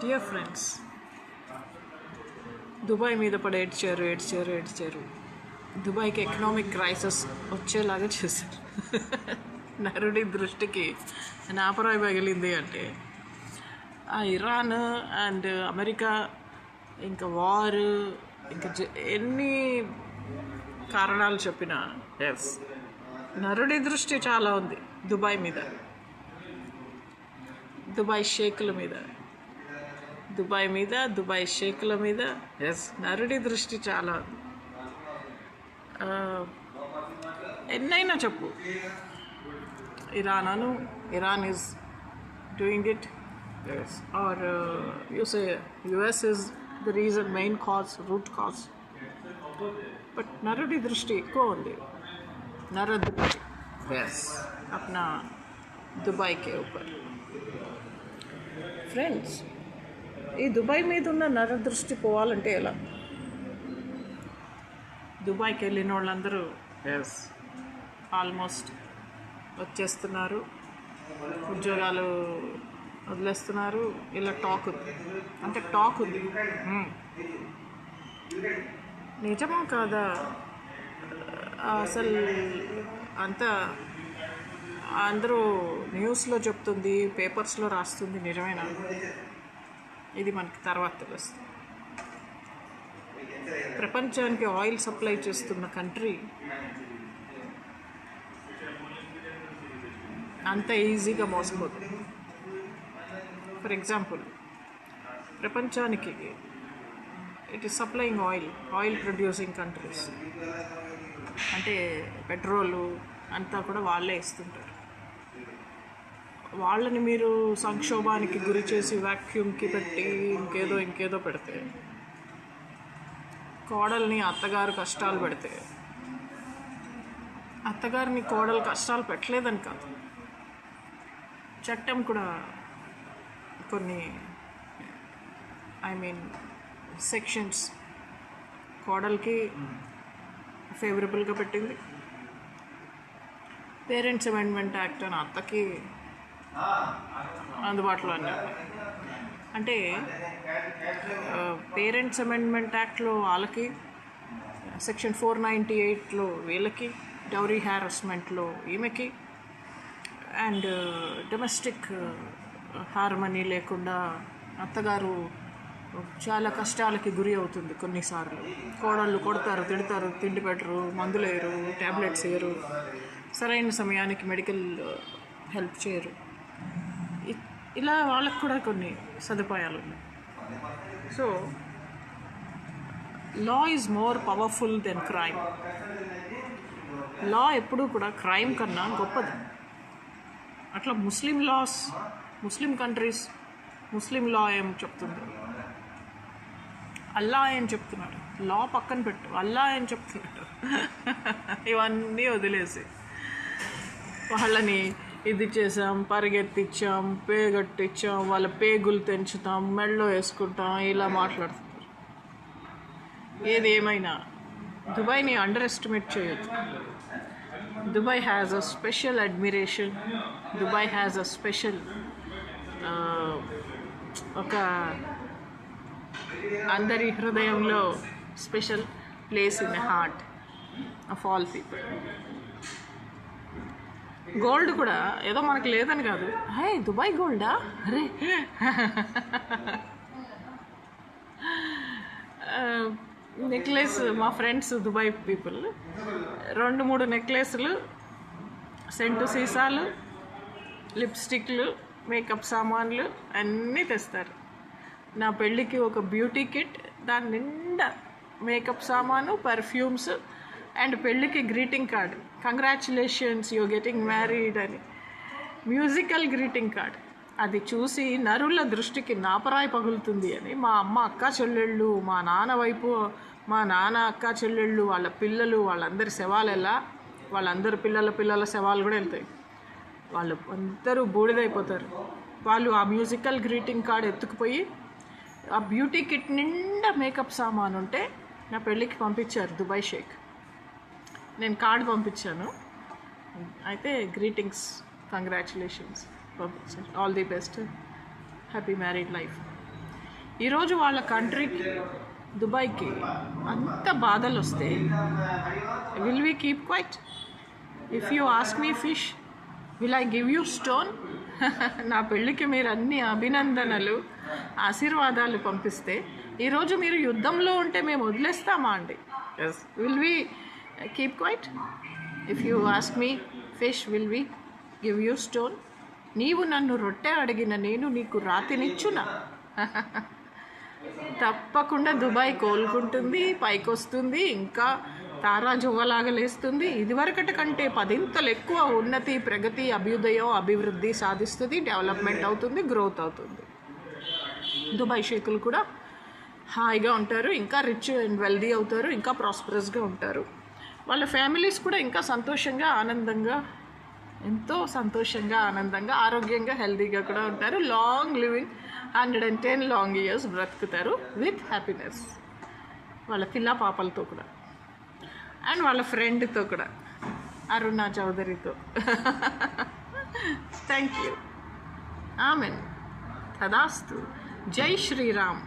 Dear friends, Dubai మీద పడి ఏడ్చారు. దుబాయ్కి ఎకనామిక్ క్రైసిస్ వచ్చేలాగా చేశారు. నరుడి దృష్టికి నాపరాయి పగిలింది అంటే ఆ ఇరాన్ అండ్ అమెరికా, ఇంకా వార్, ఇంకా ఎన్ని కారణాలు చెప్పినా ఎస్, నరుడి దృష్టి చాలా ఉంది దుబాయ్ మీద, దుబాయ్ షేకుల మీద ఎస్, నరుడి దృష్టి చాలా ఉంది. ఎన్నైనా చెప్పు, Iran is doing it, yes, are you say US is the reason, main cause, root cause. But నరుడి దృష్టి ఎక్కువ ఉంది, నరదృష్టి ఎస్ అప్నా దుబాయ్ కే ऊपर. ఫ్రెండ్స్, ఈ దుబాయ్ మీద ఉన్న నరదృష్టి పోవాలంటే ఎలా? దుబాయ్కి వెళ్ళిన వాళ్ళందరూ ఎస్ ఆల్మోస్ట్ వచ్చేస్తున్నారు, ఉద్యోగాలు వదిలేస్తున్నారు, ఇలా టాక్ ఉంది. నిజమా కాదా అసలు? అంతా అందరూ న్యూస్లో చెప్తుంది, పేపర్స్లో రాస్తుంది, నిజమేనా? ఇది మనకి తర్వాత తెలుస్తుంది. ప్రపంచానికి ఆయిల్ సప్లై చేస్తున్న కంట్రీ అంత ఈజీగా మోసపోతుంది. ఫర్ ఎగ్జాంపుల్, ప్రపంచానికి it is supplying oil producing countries, అంటే పెట్రోలు అంతా కూడా వాళ్ళే ఇస్తుంటారు. వాళ్ళని మీరు సంక్షోభానికి గురి చేసి వ్యాక్యూమ్కి పెట్టి ఇంకేదో పెడితే, కోడల్ని అత్తగారు కష్టాలు పెడితే, అత్తగారిని కోడలు కష్టాలు పెట్టలేదని కాదు, చట్టం కూడా కొన్ని సెక్షన్స్ కోడలికి ఫేవరబుల్గా పెట్టింది. పేరెంట్స్ అమెండ్మెంట్ యాక్ట్ అని అత్తకి అందుబాటులో అన్నారు. అంటే పేరెంట్స్ అమెండ్మెంట్ యాక్ట్లో వాళ్ళకి, సెక్షన్ 498లో వీళ్ళకి, డౌరీ హ్యారస్మెంట్లో ఈమెకి, అండ్ డొమెస్టిక్ హార్మనీ లేకుండా అత్తగారు చాలా కష్టాలకి గురి అవుతుంది. కొన్నిసార్లు కోడళ్ళు కొడతారు, తిడతారు, తిండి పెట్టరు, మందులు వేయరు, ట్యాబ్లెట్స్ వేయరు, సరైన సమయానికి మెడికల్ హెల్ప్ చేయరు. ఇలా వాళ్ళకు కూడా కొన్ని సదుపాయాలు ఉన్నాయి. So law is more powerful than crime. Law ఎప్పుడూ కూడా క్రైమ్ కన్నా గొప్పది. అట్లా ముస్లిం కంట్రీస్, ముస్లిం లా ఏం చెప్తుంది, అల్లా ఏం చెప్తున్నాడు, లా పక్కన పెట్టు, అల్లా ఏం చెప్తున్నాడు, ఇవన్నీ వదిలేసి వాళ్ళని ఇది చేసాం, పరిగెత్తిచ్చాం, పేగట్టించాం, వాళ్ళ పేగులు తెంచుతాం, మెడలో వేసుకుంటాం, ఇలా మాట్లాడుతున్నారు. ఏది ఏమైనా దుబాయ్ని అండర్ ఎస్టిమేట్ చేయొద్దు. Dubai has a special admiration, Dubai has a special ఒక అందరి హృదయంలో special place in the heart of all people. Gold కూడా ఏదో మనకు లేదని కాదు, హే దుబాయ్ గోల్డా, అరే నెక్లెస్, మా ఫ్రెండ్స్ దుబాయ్ పీపుల్ 2-3 నెక్లెస్లు, సెంటు సీసాలు, లిప్స్టిక్లు, మేకప్ సామాన్లు అన్నీ తెస్తారు. నా పెళ్ళికి ఒక బ్యూటీ కిట్, దాని నిండా మేకప్ సామాను, పర్ఫ్యూమ్స్, అండ్ పెళ్ళికి greeting card, congratulations you getting married అని మ్యూజికల్ గ్రీటింగ్ కార్డ్. అది చూసి నరుల దృష్టికి నాపరాయి పగులుతుంది అని మా అమ్మ అక్క చెల్లెళ్ళు, మా నాన్న వైపు మా నాన్న అక్క చెల్లెళ్ళు, వాళ్ళ పిల్లలు, వాళ్ళందరి శవాలు ఎలా, వాళ్ళందరి పిల్లల శవాలు కూడా వెళ్తాయి. వాళ్ళు అందరూ బూడిదైపోతారు. వాళ్ళు ఆ మ్యూజికల్ గ్రీటింగ్ కార్డ్ ఎత్తుకుపోయి ఆ బ్యూటీ కిట్ నిండా మేకప్ సామాన్ ఉంటే నా పెళ్ళికి పంపించారు దుబాయ్ షేక్. నేను కార్డు పంపించాను, అయితే గ్రీటింగ్స్, కంగ్రాచులేషన్స్ పంపించారు, all the best, happy married life. ఈరోజు వాళ్ళ కంట్రీకి దుబాయ్కి అంత బాధలు వస్తే will we keep quiet? If you ask me fish, will I give you stone? నా పెళ్ళికి మీరు అన్ని అభినందనలు ఆశీర్వాదాలు పంపిస్తే ఈరోజు మీరు యుద్ధంలో ఉంటే మేము వదిలేస్తామా అండి? Yes, will we keep quiet? If you ask me fish, will we give you stone? నీవు నన్ను రొట్టె అడిగిన నేను నీకు రాతినిచ్చునా? తప్పకుండా దుబాయ్ కోలుకుంటుంది, పైకి వస్తుంది, ఇంకా తారా జువ్వలాగా లేస్తుంది. ఇదివరకటి కంటే 10 ఎక్కువ ఉన్నతి, ప్రగతి, అభ్యుదయం, అభివృద్ధి సాధిస్తుంది, డెవలప్మెంట్ అవుతుంది, గ్రోత్ అవుతుంది. దుబాయ్ షేకులు కూడా హాయిగా ఉంటారు, ఇంకా రిచ్ అండ్ వెల్దీ అవుతారు, ఇంకా ప్రాస్పరస్గా ఉంటారు. వాళ్ళ ఫ్యామిలీస్ కూడా ఇంకా సంతోషంగా, ఆనందంగా, ఎంతో సంతోషంగా, ఆనందంగా, ఆరోగ్యంగా, హెల్తీగా కూడా ఉంటారు. లాంగ్ లివింగ్ 110 లాంగ్ ఇయర్స్ బ్రతుకుతారు విత్ హ్యాపీనెస్. వాళ్ళ పిల్ల పాపలతో కూడా, అండ్ వాళ్ళ ఫ్రెండ్తో కూడా, అరుణా చౌదరితో. Thank you. ఆమెన్. తదాస్తు. జై శ్రీరామ్.